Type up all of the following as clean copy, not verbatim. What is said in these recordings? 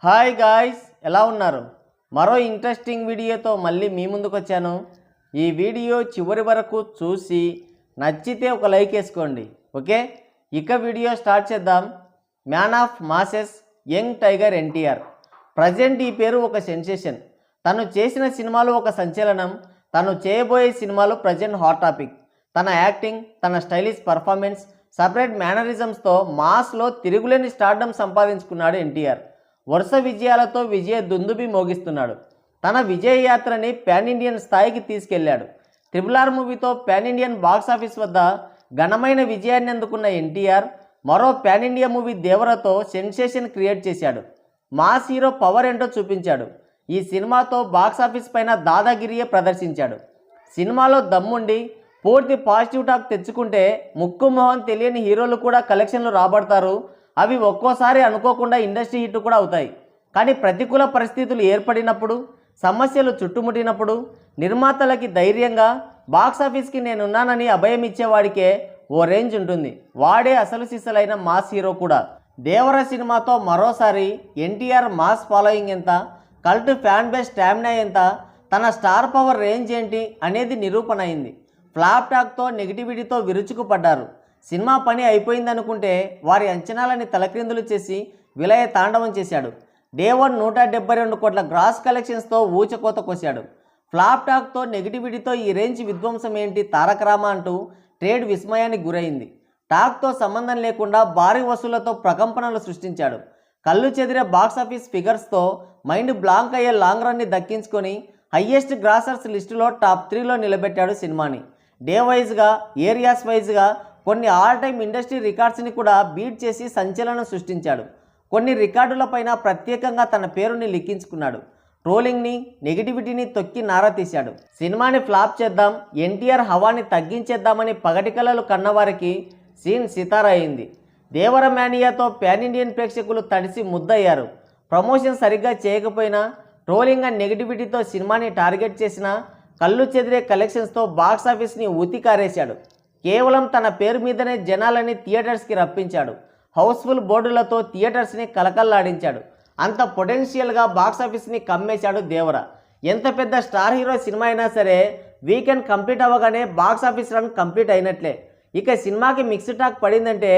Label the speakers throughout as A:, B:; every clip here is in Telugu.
A: హాయ్ గాయ్స్, ఎలా ఉన్నారు? మరో ఇంట్రెస్టింగ్ వీడియోతో మళ్ళీ మీ ముందుకు వచ్చాను. ఈ వీడియో చివరి వరకు చూసి నచ్చితే ఒక లైక్ వేసుకోండి. ఓకే, ఇక వీడియో స్టార్ట్ చేద్దాం. Man of masses young tiger NTR. Present ఈ పేరు ఒక సెన్సేషన్. తను చేసిన సినిమాలు ఒక సంచలనం. తను చేయబోయే సినిమాలు ప్రజెంట్ హాట్ టాపిక్. తన యాక్టింగ్, తన స్టైలిష్ పర్ఫార్మెన్స్, సపరేట్ మేనరిజమ్స్తో మాస్లో తిరుగులేని స్టార్డమ్ సంపాదించుకున్నాడు ఎన్టీఆర్. వరుస విజయాలతో విజయ దుందుబి మోగిస్తున్నాడు. తన విజయ యాత్రని పాన్ ఇండియన్ స్థాయికి తీసుకెళ్లాడు. RRR మూవీతో పాన్ ఇండియన్ బాక్సాఫీస్ వద్ద ఘనమైన విజయాన్ని అందుకున్న ఎన్టీఆర్ మరో పాన్ ఇండియా మూవీ దేవరతో సెన్సేషన్ క్రియేట్ చేశాడు. మాస్ హీరో పవర్ ఏంటో చూపించాడు. ఈ సినిమాతో బాక్సాఫీస్ పైన దాదాగిరియే ప్రదర్శించాడు. సినిమాలో దమ్ముండి పూర్తి పాజిటివ్ టాక్ తెచ్చుకుంటే ముక్కు మొహం తెలియని హీరోలు కూడా కలెక్షన్లు రాబడతారు. అవి ఒక్కోసారి అనుకోకుండా ఇండస్ట్రీ హిట్ కూడా అవుతాయి. కానీ ప్రతికూల పరిస్థితులు ఏర్పడినప్పుడు, సమస్యలు చుట్టుముట్టినప్పుడు నిర్మాతలకి ధైర్యంగా బాక్సాఫీస్కి నేనున్నానని అభయం ఇచ్చేవాడికే ఓ రేంజ్ ఉంటుంది. వాడే అసలు సిసలైన మాస్ హీరో కూడా. దేవర సినిమాతో మరోసారి ఎన్టీఆర్ మాస్ ఫాలోయింగ్ ఎంత, కల్ట్ ఫ్యాన్ బేస్ స్టామినా ఎంత, తన స్టార్ పవర్ రేంజ్ ఏంటి అనేది నిరూపణ అయింది. ఫ్లాప్ టాక్తో నెగిటివిటీతో విరుచుకుపడ్డారు. సినిమా పని అయిపోయిందనుకుంటే వారి అంచనాలని తలక్రిందులు చేసి విలయ తాండవం చేశాడు. డే 1 172 కోట్ల గ్రాస్ కలెక్షన్స్తో ఊచకోత కోశాడు. ఫ్లాప్ టాక్తో నెగిటివిటీతో ఈ రేంజ్ విధ్వంసం ఏంటి తారకరామా అంటూ ట్రేడ్ విస్మయానికి గురైంది. టాక్తో సంబంధం లేకుండా భారీ వసూళ్లతో ప్రకంపనలు సృష్టించాడు. కళ్ళు చెదిరే బాక్సాఫీస్ ఫిగర్స్తో మైండ్ బ్లాంక్ అయ్యే లాంగ్ రన్ని దక్కించుకొని హయ్యెస్ట్ గ్రాసర్స్ లిస్టులో టాప్ 3లో నిలబెట్టాడు సినిమాని. డే వైజ్గా, ఏరియాస్ వైజ్గా కొన్ని ఆల్ టైమ్ ఇండస్ట్రీ రికార్డ్స్ని కూడా బీట్ చేసి సంచలనం సృష్టించాడు. కొన్ని రికార్డులపైన ప్రత్యేకంగా తన పేరుని లిఖించుకున్నాడు. ట్రోలింగ్ని, నెగిటివిటీని తొక్కి నారా తీశాడు. సినిమాని ఫ్లాప్ చేద్దాం, ఎన్టీఆర్ హవాని తగ్గించేద్దామని పగటి కళలు కన్నవారికి సీన్ సితారా అయింది. దేవర మేనియాతో పాన్ ఇండియన్ ప్రేక్షకులు తడిసి ముద్దయ్యారు. ప్రమోషన్ సరిగ్గా చేయకపోయినా, ట్రోలింగ్ అండ్ నెగిటివిటీతో సినిమాని టార్గెట్ చేసినా, కళ్ళు చెదిరే కలెక్షన్స్తో బాక్సాఫీస్ని ఊతికారేశాడు. కేవలం తన పేరు మీదనే జనాలని థియేటర్స్కి రప్పించాడు. హౌస్ఫుల్ బోర్డులతో థియేటర్స్ని కలకల్లాడించాడు. అంత పొటెన్షియల్గా బాక్సాఫీస్ని కమ్మేశాడు దేవర. ఎంత పెద్ద స్టార్ హీరో సినిమా అయినా సరే వీకెండ్ కంప్లీట్ అవ్వగానే బాక్సాఫీస్ రన్ కంప్లీట్ అయినట్లే. ఇక సినిమాకి మిక్స్డ్ టాక్ పడిందంటే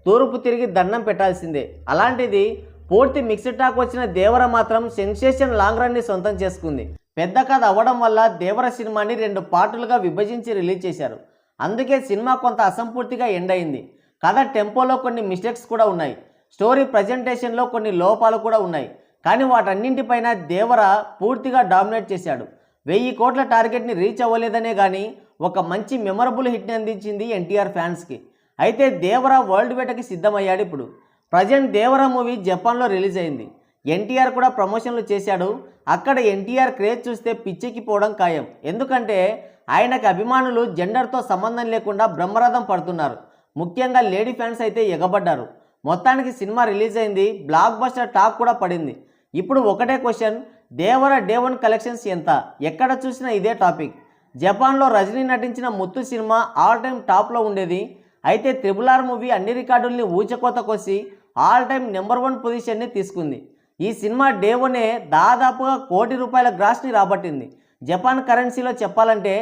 A: తూర్పు తిరిగి దండం పెట్టాల్సిందే. అలాంటిది పూర్తి మిక్స్డ్ టాక్ వచ్చిన దేవర మాత్రం సెన్సేషన్ లాంగ్ రన్ని సొంతం చేసుకుంది. పెద్ద కథ అవ్వడం వల్ల దేవర సినిమాని 2 పార్టులుగా విభజించి రిలీజ్ చేశారు. అందుకే సినిమా కొంత అసంపూర్తిగా ఎండ్ అయింది. కథ టెంపోలో కొన్ని మిస్టేక్స్ కూడా ఉన్నాయి. స్టోరీ ప్రజెంటేషన్లో కొన్ని లోపాలు కూడా ఉన్నాయి. కానీ వాటన్నింటిపైన దేవర పూర్తిగా డామినేట్ చేశాడు. 1000 కోట్ల టార్గెట్ని రీచ్ అవ్వలేదనే కానీ ఒక మంచి మెమరబుల్ హిట్ని అందించింది ఎన్టీఆర్ ఫ్యాన్స్కి. అయితే దేవర వరల్డ్ వేటకి సిద్ధమయ్యాడు. ఇప్పుడు ప్రజెంట్ దేవర మూవీ జపాన్లో రిలీజ్ అయింది. ఎన్టీఆర్ కూడా ప్రమోషన్లు చేశాడు. అక్కడ ఎన్టీఆర్ క్రేజ్ చూస్తే పిచ్చెక్కిపోవడం ఖాయం. ఎందుకంటే ఆయనకు అభిమానులు జెండర్తో సంబంధం లేకుండా బ్రహ్మరథం పడుతున్నారు. ముఖ్యంగా లేడీ ఫ్యాన్స్ అయితే ఎగబడ్డారు. మొత్తానికి సినిమా రిలీజ్ అయింది. బ్లాక్ బస్టర్ టాక్ కూడా పడింది. ఇప్పుడు ఒకటే క్వశ్చన్, దేవర డే 1 కలెక్షన్స్ ఎంత? ఎక్కడ చూసినా ఇదే టాపిక్. జపాన్లో రజనీ నటించిన ముత్తు సినిమా ఆల్ టైమ్ టాప్లో ఉండేది. అయితే RRR మూవీ అన్ని రికార్డుల్ని ఊచకోత కోసి ఆల్ టైమ్ నెంబర్ 1 పొజిషన్ని తీసుకుంది. ఈ సినిమా డే 1 దాదాపుగా ₹1 కోటి గ్రాస్ని రాబట్టింది. జపాన్ కరెన్సీలో చెప్పాలంటే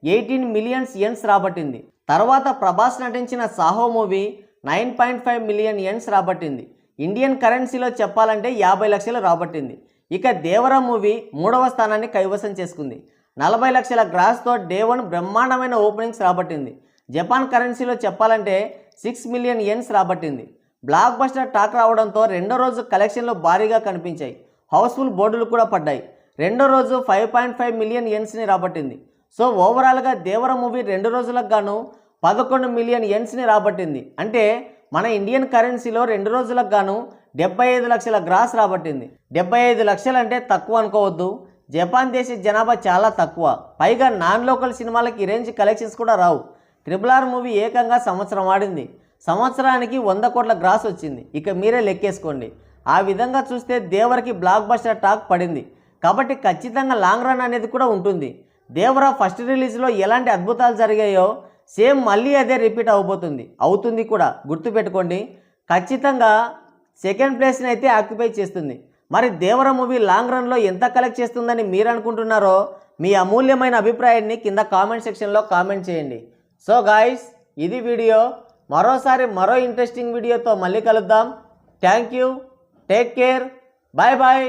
A: 18 మిలియన్స్ యెన్స్ రాబట్టింది. తర్వాత ప్రభాస్ నటించిన సాహో మూవీ 9.5 మిలియన్ యెన్స్ రాబట్టింది. ఇండియన్ కరెన్సీలో చెప్పాలంటే 50 లక్షలు రాబట్టింది. ఇక దేవర మూవీ 3వ స్థానాన్ని కైవసం చేసుకుంది. 40 లక్షల గ్రాస్తో డే 1 బ్రహ్మాండమైన ఓపెనింగ్స్ రాబట్టింది. జపాన్ కరెన్సీలో చెప్పాలంటే 6 మిలియన్ యెన్స్ రాబట్టింది. బ్లాక్ బస్టర్ టాక్ రావడంతో రెండో రోజు కలెక్షన్లు భారీగా కనిపించాయి. హౌస్ఫుల్ బోర్డులు కూడా పడ్డాయి. రెండో రోజు 5.5 మిలియన్ యెన్స్ని రాబట్టింది. సో ఓవరాల్గా దేవర మూవీ 2 రోజులకు గాను 11 మిలియన్ యెన్స్ని రాబట్టింది. అంటే మన ఇండియన్ కరెన్సీలో 2 రోజులకు గాను 75 లక్షల గ్రాస్ రాబట్టింది. 75 లక్షలు అంటే తక్కువ అనుకోవద్దు. జపాన్ దేశ జనాభా చాలా తక్కువ. పైగా నాన్ లోకల్ సినిమాలకి ఈ రేంజ్ కలెక్షన్స్ కూడా రావు. RRR మూవీ ఏకంగా సంవత్సరం ఆడింది. సంవత్సరానికి 100 కోట్ల గ్రాస్ వచ్చింది. ఇక మీరే లెక్కేసుకోండి. ఆ విధంగా చూస్తే దేవరకి బ్లాక్ బస్టర్ టాక్ పడింది. కాబట్టి ఖచ్చితంగా లాంగ్ రన్ అనేది కూడా ఉంటుంది. దేవర ఫస్ట్ రిలీజ్లో ఎలాంటి అద్భుతాలు జరిగాయో సేమ్ మళ్ళీ అదే రిపీట్ అవుతుంది కూడా. గుర్తుపెట్టుకోండి. ఖచ్చితంగా సెకండ్ ప్లేస్ని అయితే ఆక్యుపై చేస్తుంది. మరి దేవర మూవీ లాంగ్ రన్లో ఎంత కలెక్ట్ చేస్తుందని మీరు అనుకుంటున్నారో మీ అమూల్యమైన అభిప్రాయాన్ని కింద కామెంట్ సెక్షన్లో కామెంట్ చేయండి. సో గాయ్స్, ఇది వీడియో. మరోసారి మరో ఇంట్రెస్టింగ్ వీడియోతో మళ్ళీ కలుద్దాం. Thank you, take care, bye bye.